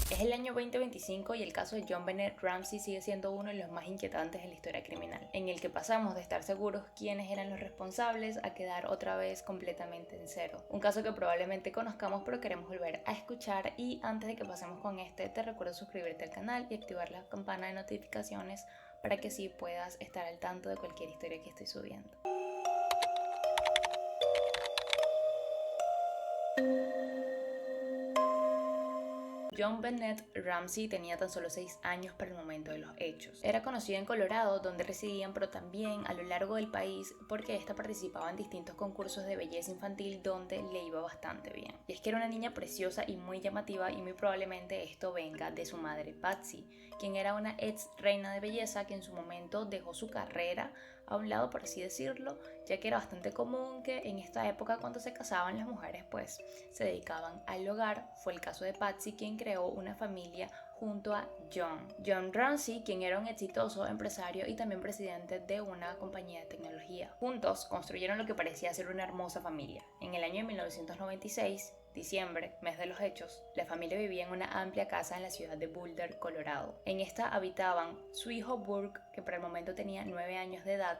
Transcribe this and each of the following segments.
Es el año 2025 y el caso de John Bennett Ramsey sigue siendo uno de los más inquietantes en la historia criminal, en el que pasamos de estar seguros quiénes eran los responsables a quedar otra vez completamente en cero. Un caso que probablemente conozcamos pero queremos volver a escuchar, y antes de que pasemos con este, te recuerdo suscribirte al canal y activar la campana de notificaciones para que así puedas estar al tanto de cualquier historia que estoy subiendo. John Bennett Ramsey tenía tan solo 6 años para el momento de los hechos. Era conocido en Colorado, donde residían, pero también a lo largo del país porque esta participaba en distintos concursos de belleza infantil donde le iba bastante bien. Y es que era una niña preciosa y muy llamativa, y muy probablemente esto venga de su madre Patsy, quien era una ex reina de belleza que en su momento dejó su carrera a un lado, por así decirlo, ya que era bastante común que en esta época, cuando se casaban las mujeres, pues se dedicaban al hogar. Fue el caso de Patsy, quien creó una familia junto a John Ramsey, quien era un exitoso empresario y también presidente de una compañía de tecnología. Juntos construyeron lo que parecía ser una hermosa familia. En el año de 1996, diciembre, mes de los hechos, la familia vivía en una amplia casa en la ciudad de Boulder, Colorado. En esta habitaban su hijo Burke, que por el momento tenía 9 años de edad,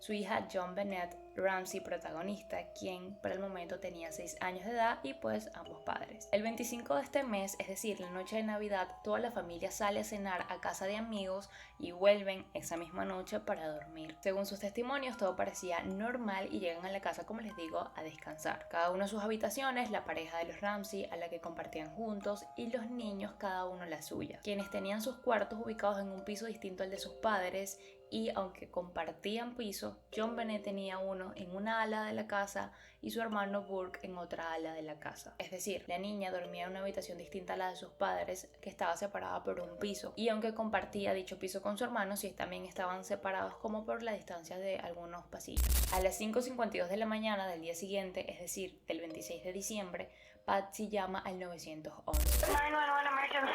su hija John Bennett Ramsey, protagonista, quien por el momento tenía 6 años de edad, y pues ambos padres. El 25 de este mes, es decir, la noche de Navidad, toda la familia sale a cenar a casa de amigos y vuelven esa misma noche para dormir. Según sus testimonios, todo parecía normal y llegan a la casa, como les digo, a descansar. Cada uno en sus habitaciones, la pareja de los Ramsey a la que compartían juntos, y los niños cada uno la suya, quienes tenían sus cuartos ubicados en un piso distinto al de sus padres. Y aunque compartían piso, John Bennett tenía uno en una ala de la casa y su hermano Burke en otra ala de la casa. Es decir, la niña dormía en una habitación distinta a la de sus padres, que estaba separada por un piso, y aunque compartía dicho piso con su hermano, sí también estaban separados como por la distancia de algunos pasillos. A las 5:52 de la mañana del día siguiente, es decir, del 26 de diciembre, Patsy llama al 911. 911 emergency.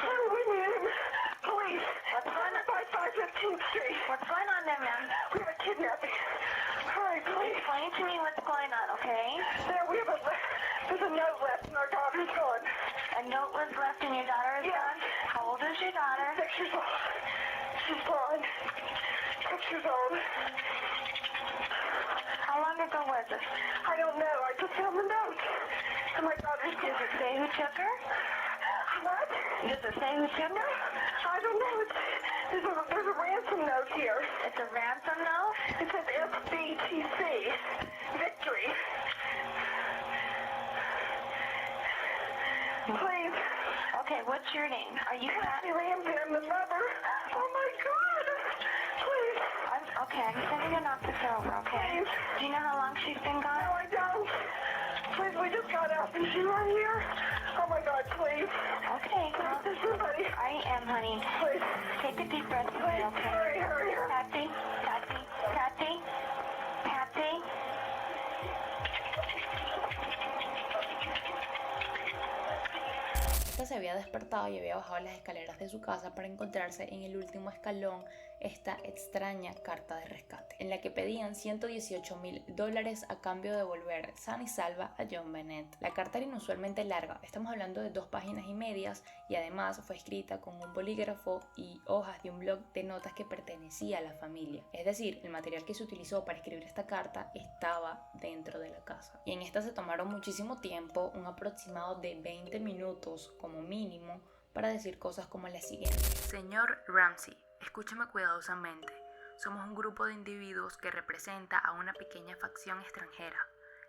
Police. What's going on? 515th Street. What's going on there, ma'am? We have a kidnapping. Hurry, please. Explain to me what's going on, okay? There's a note left and our daughter's gone. A note was left and your daughter is Yeah. gone? How old is your daughter? 6 years old. She's gone. 6 years old. How long ago was this? I don't know. I just found the note. And my daughter's Does it say who took her? What? Does it say who took her? I don't know. There's a ransom note here. It's a ransom note? It says FBTC. Victory. Please. Okay, what's your name? Are you Kathy Ramsey, I'm the mother. Oh my God. Please. Okay, I'm sending an officer over, okay? Please. Do you know how long she's been No, gone? I don't. Please, we just got out. Is she right here? Oh my God, please. Okay, well, There's somebody. I am, honey. Please. Take a deep breath, Please, okay? hurry, hurry, hurry. Patsy, Patsy, Patsy, Patsy. Esta se había despertado y había bajado las escaleras de su casa para encontrarse en el último escalón esta extraña carta de rescate, en la que pedían $118,000 a cambio de volver sana y salva a John Bennett. La carta era inusualmente larga, estamos hablando de 2 páginas y medias, y además fue escrita con un bolígrafo y hojas de un blog de notas que pertenecía a la familia. Es decir, el material que se utilizó para escribir esta carta estaba dentro de la casa. Y en esta se tomaron muchísimo tiempo, un aproximado de 20 minutos como mínimo, para decir cosas como la siguiente. Señor Ramsey, escúcheme cuidadosamente. Somos un grupo de individuos que representa a una pequeña facción extranjera.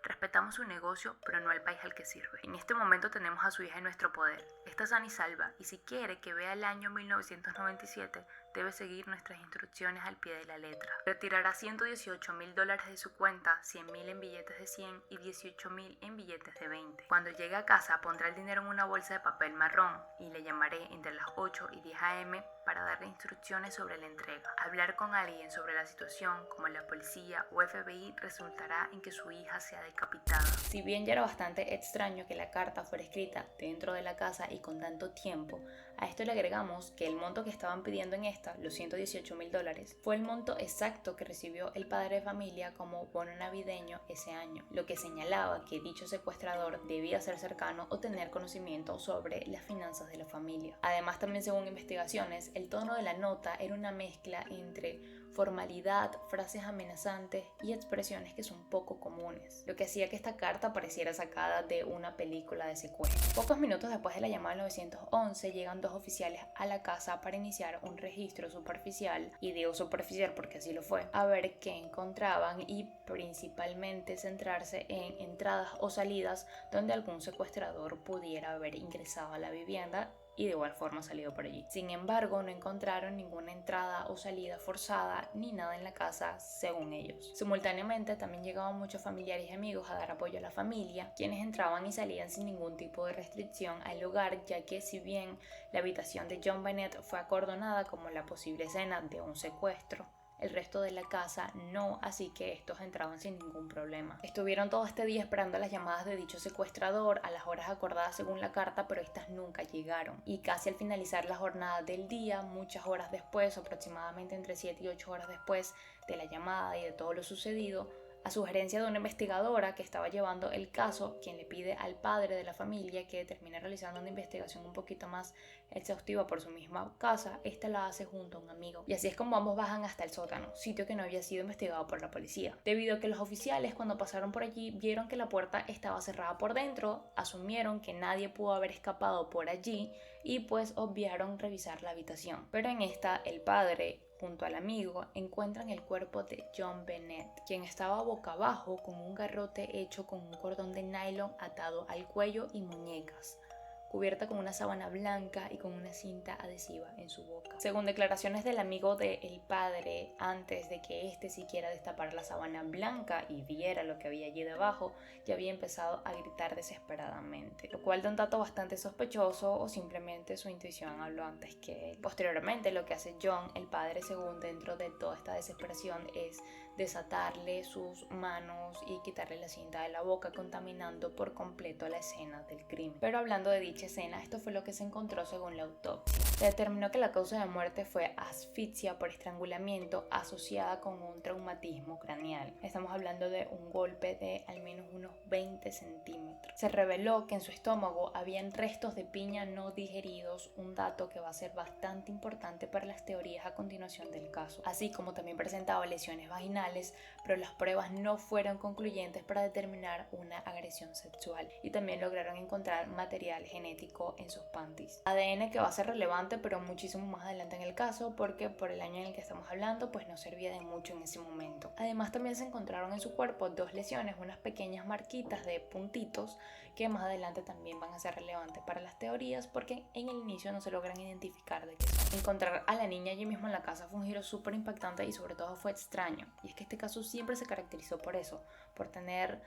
Respetamos su negocio, pero no al país al que sirve. En este momento tenemos a su hija en nuestro poder. Está sana y salva, y si quiere que vea el año 1997, debe seguir nuestras instrucciones al pie de la letra. Retirará $118,000 de su cuenta, 100,000 en billetes de 100 y 18,000 en billetes de 20. Cuando llegue a casa, pondrá el dinero en una bolsa de papel marrón y le llamaré entre las 8 y 10 a.m. para darle instrucciones sobre la entrega. Hablar con alguien sobre la situación, como la policía o FBI, resultará en que su hija sea decapitada. Si bien ya era bastante extraño que la carta fuera escrita dentro de la casa y con tanto tiempo, a esto le agregamos que el monto que estaban pidiendo en esta esta, los $118,000, fue el monto exacto que recibió el padre de familia como bono navideño ese año, lo que señalaba que dicho secuestrador debía ser cercano o tener conocimiento sobre las finanzas de la familia. Además, también según investigaciones, el tono de la nota era una mezcla entre formalidad, frases amenazantes y expresiones que son poco comunes, lo que hacía que esta carta pareciera sacada de una película de secuestro. Pocos minutos después de la llamada del 911 llegan dos oficiales a la casa para iniciar un registro superficial, y digo superficial porque así lo fue, a ver qué encontraban y principalmente centrarse en entradas o salidas donde algún secuestrador pudiera haber ingresado a la vivienda y de igual forma salido por allí. Sin embargo, no encontraron ninguna entrada o salida forzada ni nada en la casa, según ellos. Simultáneamente, también llegaban muchos familiares y amigos a dar apoyo a la familia, quienes entraban y salían sin ningún tipo de restricción al hogar, ya que si bien la habitación de John Bennett fue acordonada como la posible escena de un secuestro, el resto de la casa no, así que estos entraban sin ningún problema. Estuvieron todo este día esperando las llamadas de dicho secuestrador a las horas acordadas según la carta, pero estas nunca llegaron. Y casi al finalizar la jornada del día, muchas horas después, aproximadamente entre 7 y 8 horas después de la llamada y de todo lo sucedido, a sugerencia de una investigadora que estaba llevando el caso, quien le pide al padre de la familia que termine realizando una investigación un poquito más exhaustiva por su misma casa, esta la hace junto a un amigo. Y así es como ambos bajan hasta el sótano, sitio que no había sido investigado por la policía. Debido a que los oficiales, cuando pasaron por allí, vieron que la puerta estaba cerrada por dentro, asumieron que nadie pudo haber escapado por allí y pues obviaron revisar la habitación. Pero en esta, el padre junto al amigo encuentran el cuerpo de John Bennett, quien estaba boca abajo con un garrote hecho con un cordón de nylon atado al cuello y muñecas, cubierta con una sábana blanca y con una cinta adhesiva en su boca. Según declaraciones del amigo del padre, antes de que éste siquiera destapara la sábana blanca y viera lo que había allí debajo, ya había empezado a gritar desesperadamente, lo cual da un dato bastante sospechoso, o simplemente su intuición habló antes que él. Posteriormente, lo que hace John, el padre, según dentro de toda esta desesperación, es desatarle sus manos y quitarle la cinta de la boca, contaminando por completo la escena del crimen. Pero hablando de dicha escena, esto fue lo que se encontró según la autopsia. Se determinó que la causa de muerte fue asfixia por estrangulamiento asociada con un traumatismo craneal. Estamos hablando de un golpe de al menos unos 20 centímetros. Se reveló que en su estómago habían restos de piña no digeridos, un dato que va a ser bastante importante para las teorías a continuación del caso, así como también presentaba lesiones vaginales, pero las pruebas no fueron concluyentes para determinar una agresión sexual, y también lograron encontrar material genético en sus panties. ADN que va a ser relevante pero muchísimo más adelante en el caso, porque por el año en el que estamos hablando pues no servía de mucho en ese momento. Además, también se encontraron en su cuerpo dos lesiones, unas pequeñas marquitas de puntitos que más adelante también van a ser relevantes para las teorías, porque en el inicio no se logran identificar de qué son. Encontrar a la niña allí mismo en la casa fue un giro súper impactante y sobre todo fue extraño, y es que este caso siempre se caracterizó por eso, por tener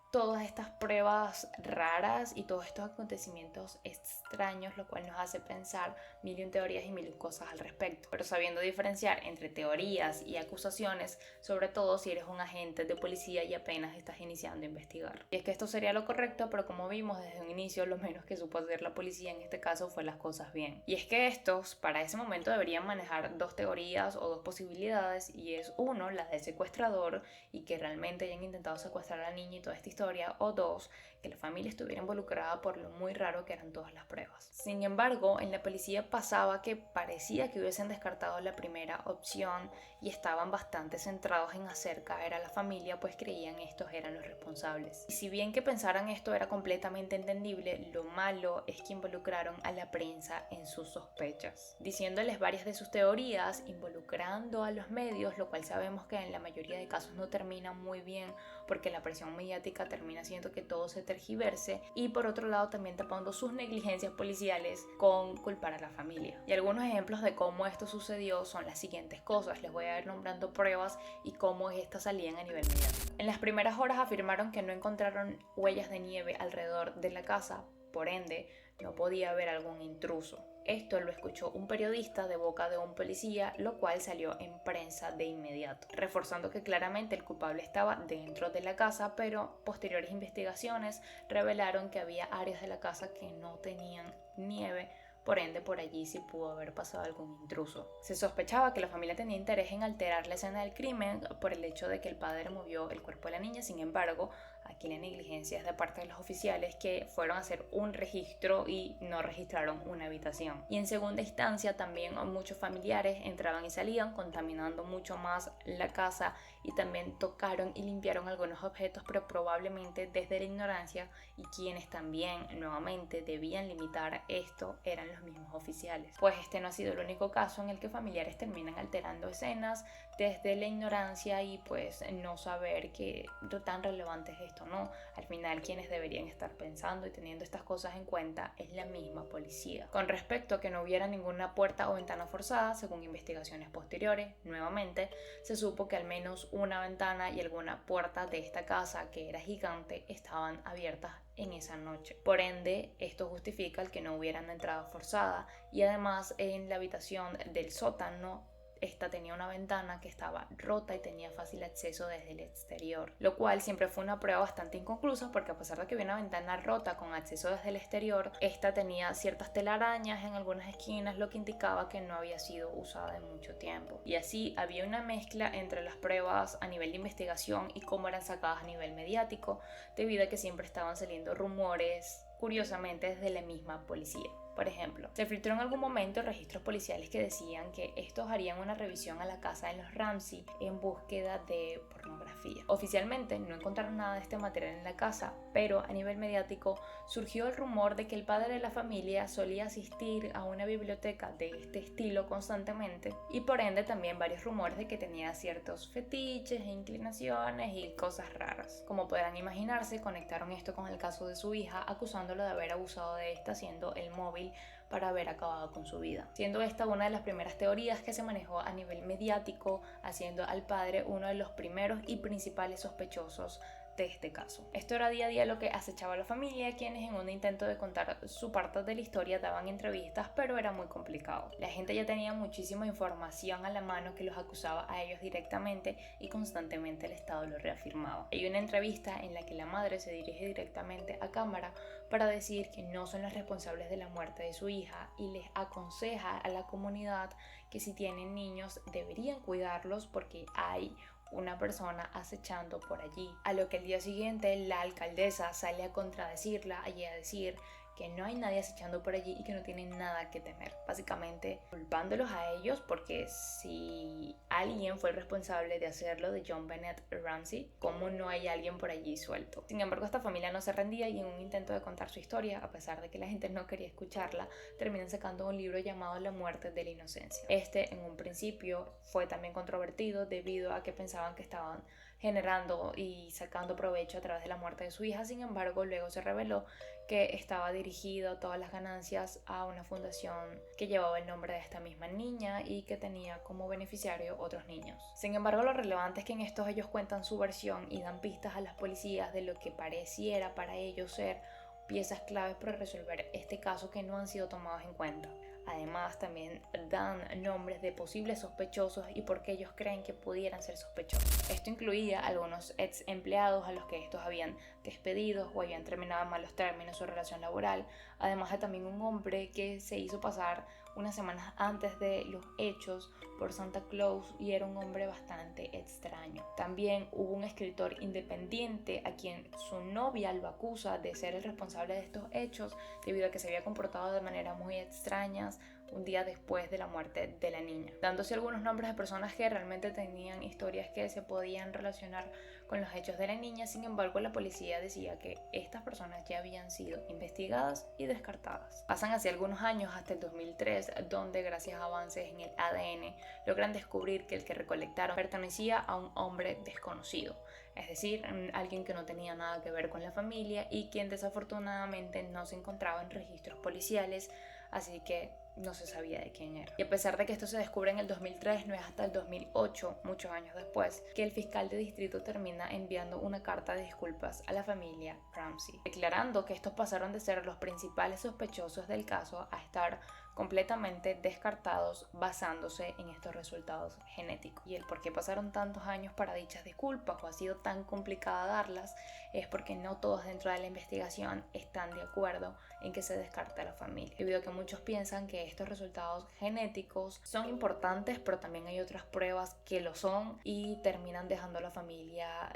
todas estas pruebas raras y todos estos acontecimientos extraños, lo cual nos hace pensar mil y un teorías y mil y un cosas al respecto, pero sabiendo diferenciar entre teorías y acusaciones, sobre todo si eres un agente de policía y apenas estás iniciando a investigar. Y es que esto sería lo correcto, pero como vimos desde un inicio, lo menos que supo hacer la policía en este caso fue las cosas bien. Y es que estos, para ese momento, deberían manejar dos teorías o dos posibilidades, y es uno, la del secuestrador y que realmente hayan intentado secuestrar a la niña y toda esta historia, o dos, que la familia estuviera involucrada por lo muy raro que eran todas las pruebas. Sin embargo, en la policía pasaba que parecía que hubiesen descartado la primera opción y estaban bastante centrados en hacer caer a la familia, pues creían estos eran los responsables. Y si bien que pensaran esto era completamente entendible, lo malo es que involucraron a la prensa en sus sospechas, diciéndoles varias de sus teorías, involucrando a los medios, lo cual sabemos que en la mayoría de casos no termina muy bien, porque la presión mediática termina haciendo que todo se tergiverse, y por otro lado también tapando sus negligencias policiales con culpar a la familia. Y algunos ejemplos de cómo esto sucedió son las siguientes cosas. Les voy a ir nombrando pruebas y cómo estas salían a nivel mediático. En las primeras horas afirmaron que no encontraron huellas de nieve alrededor de la casa, por ende no podía haber algún intruso. Esto lo escuchó un periodista de boca de un policía, lo cual salió en prensa de inmediato, reforzando que claramente el culpable estaba dentro de la casa, pero posteriores investigaciones revelaron que había áreas de la casa que no tenían nieve, por ende por allí sí pudo haber pasado algún intruso. Se sospechaba que la familia tenía interés en alterar la escena del crimen por el hecho de que el padre movió el cuerpo de la niña. Sin embargo, aquí la negligencia es de parte de los oficiales, que fueron a hacer un registro y no registraron una habitación. Y en segunda instancia también muchos familiares entraban y salían, contaminando mucho más la casa, y también tocaron y limpiaron algunos objetos, pero probablemente desde la ignorancia, y quienes también nuevamente debían limitar esto eran los mismos oficiales. Pues este no ha sido el único caso en el que familiares terminan alterando escenas desde la ignorancia y pues no saber qué tan relevante es esto, ¿no? Al final quienes deberían estar pensando y teniendo estas cosas en cuenta es la misma policía. Con respecto a que no hubiera ninguna puerta o ventana forzada, según investigaciones posteriores, nuevamente se supo que al menos una ventana y alguna puerta de esta casa, que era gigante, estaban abiertas en esa noche. Por ende, esto justifica el que no hubiera una entrada forzada, y además en la habitación del sótano esta tenía una ventana que estaba rota y tenía fácil acceso desde el exterior, lo cual siempre fue una prueba bastante inconclusa, porque a pesar de que había una ventana rota con acceso desde el exterior, esta tenía ciertas telarañas en algunas esquinas, lo que indicaba que no había sido usada en mucho tiempo. Y así había una mezcla entre las pruebas a nivel de investigación y cómo eran sacadas a nivel mediático, debido a que siempre estaban saliendo rumores, curiosamente, desde la misma policía. Por ejemplo, se filtró en algún momento registros policiales que decían que estos harían una revisión a la casa de los Ramsey en búsqueda de pornografía. Oficialmente no encontraron nada de este material en la casa, pero a nivel mediático surgió el rumor de que el padre de la familia solía asistir a una biblioteca de este estilo constantemente, y por ende también varios rumores de que tenía ciertos fetiches e inclinaciones y cosas raras. Como podrán imaginarse, conectaron esto con el caso de su hija, acusándolo de haber abusado de esta siendo el móvil para haber acabado con su vida, siendo esta una de las primeras teorías que se manejó a nivel mediático, haciendo al padre uno de los primeros y principales sospechosos de este caso. Esto era día a día lo que acechaba a la familia, quienes en un intento de contar su parte de la historia daban entrevistas, pero era muy complicado. La gente ya tenía muchísima información a la mano que los acusaba a ellos directamente, y constantemente el Estado lo reafirmaba. Hay una entrevista en la que la madre se dirige directamente a cámara para decir que no son los responsables de la muerte de su hija, y les aconseja a la comunidad que si tienen niños deberían cuidarlos porque hay una persona acechando por allí. A lo que el día siguiente la alcaldesa sale a contradecirla y a decir que no hay nadie acechando por allí y que no tienen nada que temer, básicamente culpándolos a ellos, porque si alguien fue el responsable de hacerlo, de John Bennett Ramsey, ¿cómo no hay alguien por allí suelto? Sin embargo, esta familia no se rendía, y en un intento de contar su historia, a pesar de que la gente no quería escucharla, terminan sacando un libro llamado La muerte de la inocencia. Este en un principio fue también controvertido debido a que pensaban que estaban generando y sacando provecho a través de la muerte de su hija. Sin embargo, luego se reveló que estaba dirigido todas las ganancias a una fundación que llevaba el nombre de esta misma niña y que tenía como beneficiario otros niños. Sin embargo, lo relevante es que en estos ellos cuentan su versión y dan pistas a las policías de lo que pareciera para ellos ser piezas claves para resolver este caso que no han sido tomados en cuenta. Además, también dan nombres de posibles sospechosos y por qué ellos creen que pudieran ser sospechosos. Esto incluía algunos ex empleados a los que estos habían despedido o habían terminado en malos términos su relación laboral, además de también un hombre que se hizo pasar unas semanas antes de los hechos por Santa Claus, y era un hombre bastante extraño. También hubo un escritor independiente a quien su novia lo acusa de ser el responsable de estos hechos, debido a que se había comportado de manera muy extrañas un día después de la muerte de la niña, dándose algunos nombres de personas que realmente tenían historias que se podían relacionar con los hechos de la niña. Sin embargo, la policía decía que estas personas ya habían sido investigadas y descartadas. Pasan así algunos años hasta el 2003, donde gracias a avances en el ADN logran descubrir que el que recolectaron pertenecía a un hombre desconocido, es decir, alguien que no tenía nada que ver con la familia y quien desafortunadamente no se encontraba en registros policiales, así que no se sabía de quién era. Y a pesar de que esto se descubre en el 2003, no es hasta el 2008, muchos años después, que el fiscal de distrito termina enviando una carta de disculpas a la familia Ramsey, declarando que estos pasaron de ser los principales sospechosos del caso a estar completamente descartados basándose en estos resultados genéticos. Y el por qué pasaron tantos años para dichas disculpas o ha sido tan complicada darlas es porque no todos dentro de la investigación están de acuerdo en que se descarte a la familia, debido a que muchos piensan que estos resultados genéticos son importantes, pero también hay otras pruebas que lo son y terminan dejando a la familia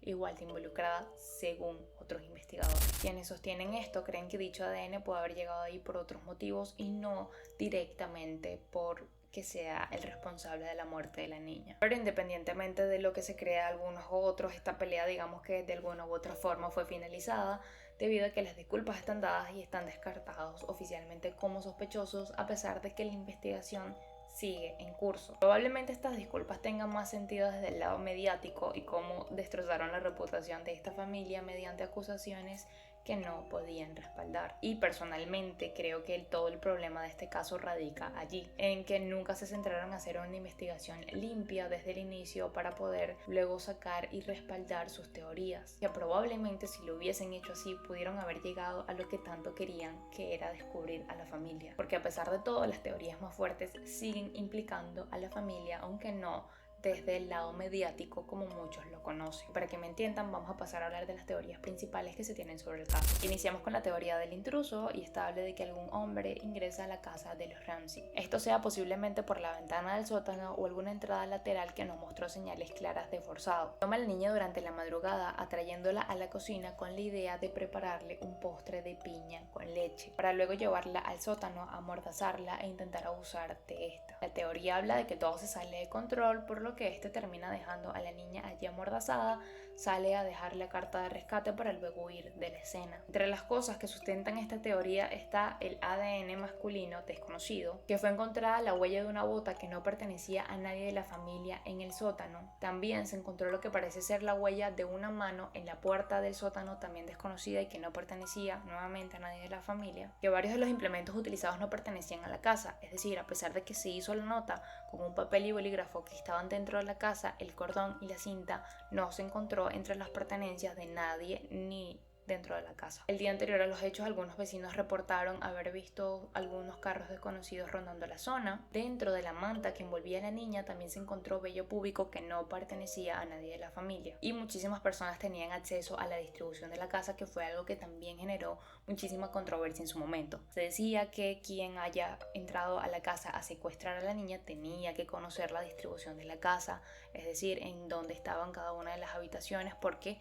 igual de involucrada según otros investigadores. Quienes sostienen esto creen que dicho ADN puede haber llegado ahí por otros motivos y no directamente por que sea el responsable de la muerte de la niña. Pero independientemente de lo que se crea algunos u otros, esta pelea digamos que de alguna u otra forma fue finalizada debido a que las disculpas están dadas y están descartados oficialmente como sospechosos a pesar de que la investigación sigue en curso. Probablemente estas disculpas tengan más sentido desde el lado mediático y cómo destrozaron la reputación de esta familia mediante acusaciones que no podían respaldar. Y personalmente creo que todo el problema de este caso radica allí, en que nunca se centraron a hacer una investigación limpia desde el inicio para poder luego sacar y respaldar sus teorías, que probablemente si lo hubiesen hecho así pudieron haber llegado a lo que tanto querían, que era descubrir a la familia, porque a pesar de todo las teorías más fuertes siguen implicando a la familia, aunque no desde el lado mediático como muchos lo conocen. Para que me entiendan, vamos a pasar a hablar de las teorías principales que se tienen sobre el caso. Iniciamos con la teoría del intruso y esta habla de que algún hombre ingresa a la casa de los Ramsey. Esto sea posiblemente por la ventana del sótano o alguna entrada lateral que nos mostró señales claras de forzado. Toma a la niña durante la madrugada atrayéndola a la cocina con la idea de prepararle un postre de piña con leche, para luego llevarla al sótano, amordazarla e intentar abusar de esta. La teoría habla de que todo se sale de control, por lo que este termina dejando a la niña allí amordazada, sale a dejar la carta de rescate para luego huir de la escena. Entre las cosas que sustentan esta teoría está el ADN masculino desconocido, que fue encontrada la huella de una bota que no pertenecía a nadie de la familia en el sótano. También se encontró lo que parece ser la huella de una mano en la puerta del sótano, también desconocida y que no pertenecía nuevamente a nadie de la familia. Que varios de los implementos utilizados no pertenecían a la casa, es decir, a pesar de que se hizo la nota con un papel y bolígrafo que estaban dentro de la casa, el cordón y la cinta no se encontró entre las pertenencias de nadie ni dentro de la casa. El día anterior a los hechos, algunos vecinos reportaron haber visto algunos carros desconocidos rondando la zona. Dentro de la manta que envolvía a la niña también se encontró vello púbico que no pertenecía a nadie de la familia. Y muchísimas personas tenían acceso a la distribución de la casa, que fue algo que también generó muchísima controversia en su momento. Se decía que quien haya entrado a la casa a secuestrar a la niña tenía que conocer la distribución de la casa, es decir, en dónde estaban cada una de las habitaciones, porque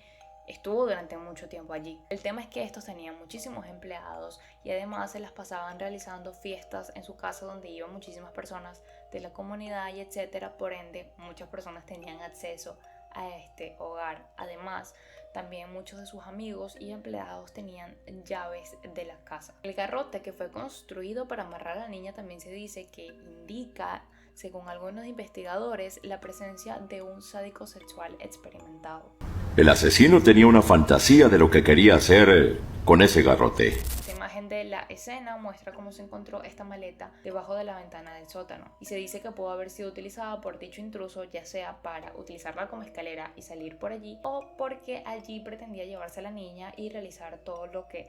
estuvo durante mucho tiempo allí. El tema es que estos tenían muchísimos empleados y además se las pasaban realizando fiestas en su casa donde iban muchísimas personas de la comunidad y etcétera. Por ende, muchas personas tenían acceso a este hogar. Además, también muchos de sus amigos y empleados tenían llaves de la casa. El garrote que fue construido para amarrar a la niña también se dice que indica, según algunos investigadores, la presencia de un sádico sexual experimentado. El asesino tenía una fantasía de lo que quería hacer con ese garrote. Esta imagen de la escena muestra cómo se encontró esta maleta debajo de la ventana del sótano y se dice que pudo haber sido utilizada por dicho intruso, ya sea para utilizarla como escalera y salir por allí, o porque allí pretendía llevarse a la niña y realizar todo lo que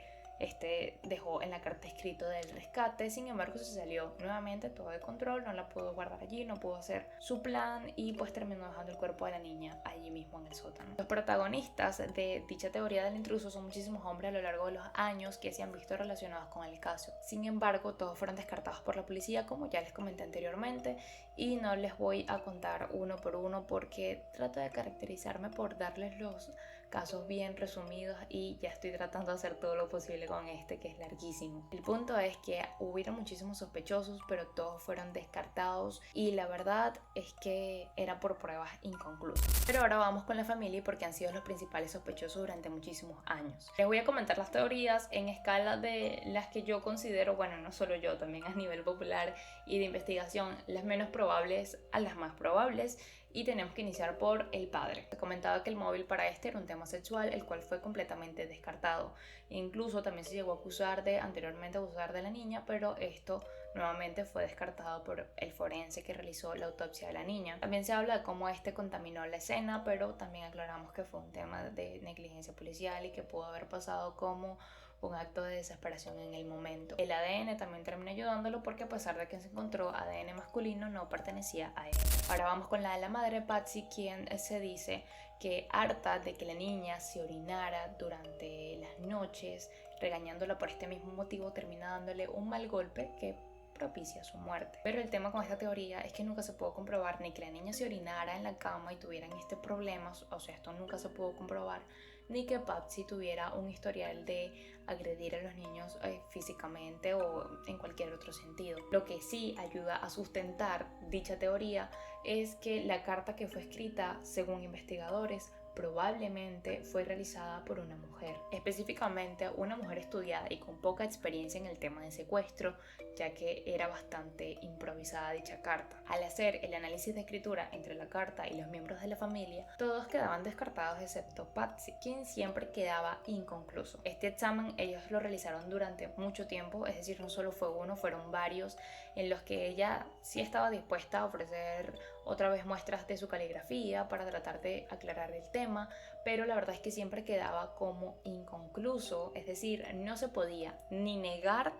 dejó en la carta escrito del rescate. Sin embargo, se salió nuevamente todo de control, no la pudo guardar allí, no pudo hacer su plan y pues terminó dejando el cuerpo de la niña allí mismo en el sótano. Los protagonistas de dicha teoría del intruso son muchísimos hombres a lo largo de los años que se han visto relacionados con el caso. Sin embargo, todos fueron descartados por la policía, como ya les comenté anteriormente, y no les voy a contar uno por uno porque trato de caracterizarme por darles los casos bien resumidos y ya estoy tratando de hacer todo lo posible con que es larguísimo. El punto es que hubieron muchísimos sospechosos, pero todos fueron descartados y la verdad es que era por pruebas inconclusas. Pero ahora vamos con la familia porque han sido los principales sospechosos durante muchísimos años. Les voy a comentar las teorías en escala de las que yo considero, bueno, no solo yo, también a nivel popular y de investigación, las menos probables a las más probables. y tenemos que iniciar por el padre. Se comentaba que el móvil para este era un tema sexual, el cual fue completamente descartado. Incluso también se llegó a acusar de anteriormente abusar de la niña, pero esto nuevamente fue descartado por el forense que realizó la autopsia de la niña. También se habla de cómo este contaminó la escena, pero también aclaramos que fue un tema de negligencia policial y que pudo haber pasado como un acto de desesperación en el momento. El ADN también terminó ayudándolo porque a pesar de que se encontró ADN masculino no pertenecía a él. Ahora vamos con la de la madre Patsy, quien se dice que harta de que la niña se orinara durante las noches, regañándola por este mismo motivo, termina dándole un mal golpe que propicia su muerte. Pero el tema con esta teoría es que nunca se pudo comprobar ni que la niña se orinara en la cama y tuvieran este problema, o sea, esto nunca se pudo comprobar, ni que Patsy tuviera un historial de agredir a los niños físicamente o en cualquier otro sentido. Lo que sí ayuda a sustentar dicha teoría es que la carta que fue escrita, según investigadores, probablemente fue realizada por una mujer, específicamente una mujer estudiada y con poca experiencia en el tema de secuestro, ya que era bastante improvisada dicha carta. Al hacer el análisis de escritura entre la carta y los miembros de la familia, todos quedaban descartados excepto Patsy, quien siempre quedaba inconcluso. Este examen ellos lo realizaron durante mucho tiempo, es decir, no solo fue uno, fueron varios, en los que ella sí estaba dispuesta a ofrecer otra vez muestras de su caligrafía para tratar de aclarar el tema, pero la verdad es que siempre quedaba como inconcluso, es decir, no se podía ni negar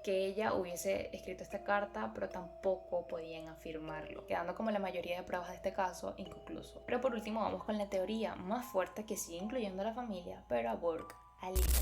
que ella hubiese escrito esta carta, pero tampoco podían afirmarlo, quedando como la mayoría de pruebas de este caso inconcluso. Pero por último vamos con la teoría más fuerte que sigue incluyendo a la familia, pero a Burke.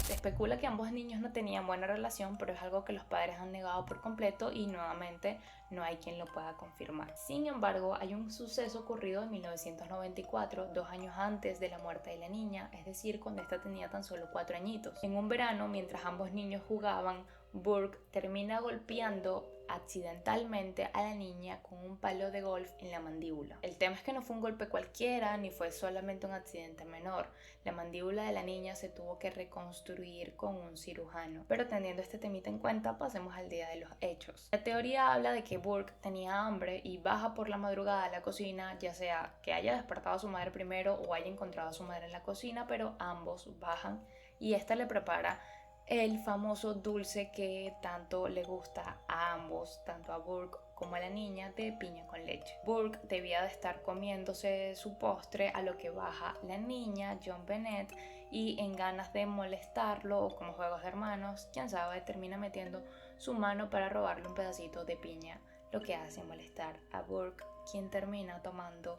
Se especula que ambos niños no tenían buena relación, pero es algo que los padres han negado por completo y nuevamente no hay quien lo pueda confirmar. Sin embargo, hay un suceso ocurrido en 1994, 2 años antes de la muerte de la niña, es decir, cuando esta tenía tan solo 4 añitos. En un verano, mientras ambos niños jugaban, Burke termina golpeando accidentalmente a la niña con un palo de golf en la mandíbula. El tema es que no fue un golpe cualquiera ni fue solamente un accidente menor. La mandíbula de la niña se tuvo que reconstruir con un cirujano. Pero teniendo este temita en cuenta, pasemos al día de los hechos. La teoría habla de que Burke tenía hambre y baja por la madrugada a la cocina, ya sea que haya despertado a su madre primero o haya encontrado a su madre en la cocina, pero ambos bajan y esta le prepara el famoso dulce que tanto le gusta a ambos, tanto a Burke como a la niña, de piña con leche. Burke debía de estar comiéndose su postre, a lo que baja la niña, John Bennett, y en ganas de molestarlo o como juegos de hermanos, quién sabe, termina metiendo su mano para robarle un pedacito de piña, lo que hace molestar a Burke, quien termina tomando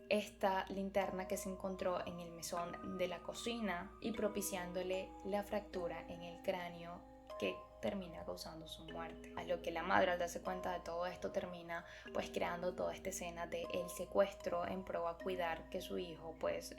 esta linterna que se encontró en el mesón de la cocina y propiciándole la fractura en el cráneo que termina causando su muerte. A lo que la madre, al darse cuenta de todo esto, termina pues creando toda esta escena de el secuestro en pro a cuidar que su hijo pues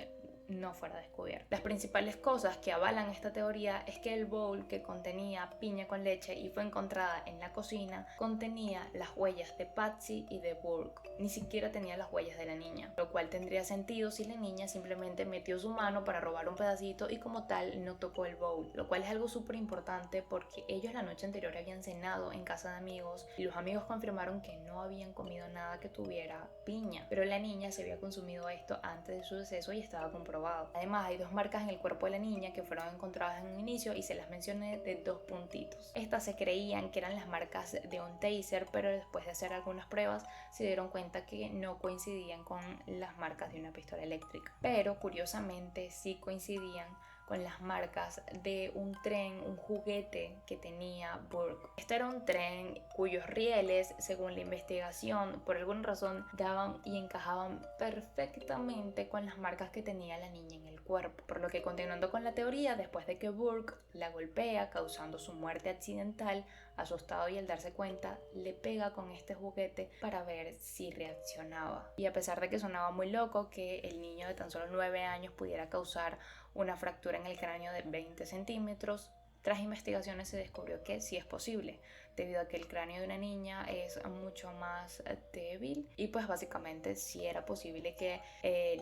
no fuera descubierto. Las principales cosas que avalan esta teoría es que el bowl que contenía piña con leche y fue encontrada en la cocina contenía las huellas de Patsy y de Burke. Ni siquiera tenía las huellas de la niña, lo cual tendría sentido si la niña simplemente metió su mano para robar un pedacito y como tal no tocó el bowl, lo cual es algo súper importante porque ellos la noche anterior habían cenado en casa de amigos y los amigos confirmaron que no habían comido nada que tuviera piña, pero la niña se había consumido esto antes de su deceso y estaba comprobado. Además, hay 2 marcas en el cuerpo de la niña que fueron encontradas en un inicio y se las mencioné de 2 puntitos. Estas se creían que eran las marcas de un taser, pero después de hacer algunas pruebas se dieron cuenta que no coincidían con las marcas de una pistola eléctrica. Pero curiosamente sí coincidían con las marcas de un tren, un juguete que tenía Burke. Este era un tren cuyos rieles, según la investigación, por alguna razón daban y encajaban perfectamente con las marcas que tenía la niña en el cuerpo. Por lo que, continuando con la teoría, después de que Burke la golpea, causando su muerte accidental, asustado y al darse cuenta, le pega con este juguete para ver si reaccionaba. Y a pesar de que sonaba muy loco que el niño de tan solo 9 años pudiera causar una fractura en el cráneo de 20 centímetros, Tras investigaciones se descubrió que sí es posible, debido a que el cráneo de una niña es mucho más débil y pues básicamente sí era posible que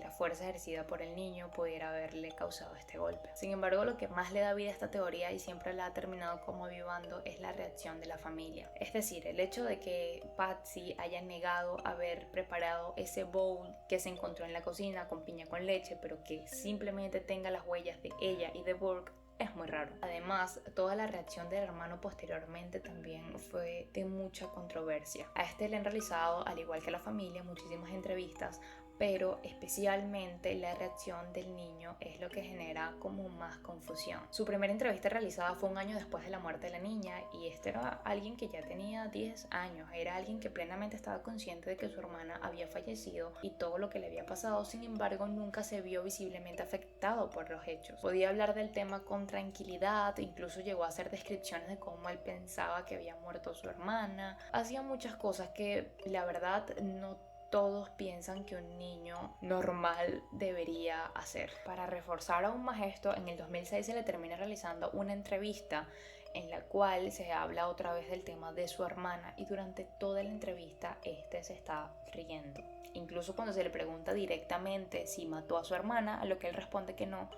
la fuerza ejercida por el niño pudiera haberle causado este golpe. Sin embargo, lo que más le da vida a esta teoría y siempre la ha terminado como avivando es la reacción de la familia. Es decir, el hecho de que Patsy haya negado haber preparado ese bowl que se encontró en la cocina con piña con leche, pero que simplemente tenga las huellas de ella y de Burke, es muy raro. Además, toda la reacción del hermano posteriormente también fue de mucha controversia. A este le han realizado, al igual que a la familia, muchísimas entrevistas, pero especialmente la reacción del niño es lo que genera como más confusión. Su primera entrevista realizada fue un año después de la muerte de la niña y este era alguien que ya tenía 10 años, era alguien que plenamente estaba consciente de que su hermana había fallecido y todo lo que le había pasado. Sin embargo, nunca se vio visiblemente afectado por los hechos. Podía hablar del tema con tranquilidad, incluso llegó a hacer descripciones de cómo él pensaba que había muerto su hermana. Hacía muchas cosas que la verdad no todos piensan que un niño normal debería hacer. Para reforzar aún más esto, en el 2006 se le termina realizando una entrevista en la cual se habla otra vez del tema de su hermana y durante toda la entrevista se está riendo. Incluso cuando se le pregunta directamente si mató a su hermana, a lo que él responde que no,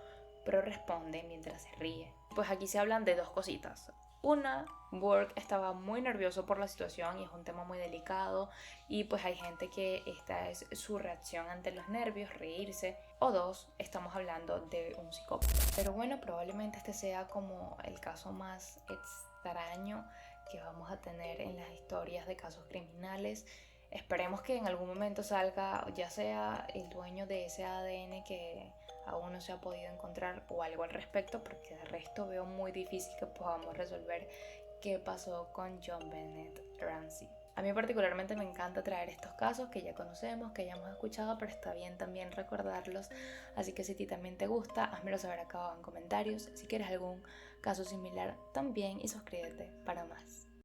pero responde mientras se ríe. Pues aquí se hablan de dos cositas. Una, Burke estaba muy nervioso por la situación y es un tema muy delicado y pues hay gente que esta es su reacción ante los nervios, reírse. O dos, estamos hablando de un psicópata. Pero bueno, probablemente este sea como el caso más extraño que vamos a tener en las historias de casos criminales. Esperemos que en algún momento salga ya sea el dueño de ese ADN que aún no se ha podido encontrar o algo al respecto, porque de resto veo muy difícil que podamos resolver qué pasó con JonBenét Ramsey. A mí particularmente me encanta traer estos casos que ya conocemos, que ya hemos escuchado, pero está bien también recordarlos, así que si a ti también te gusta, házmelo saber acá abajo en comentarios, si quieres algún caso similar también y suscríbete para más.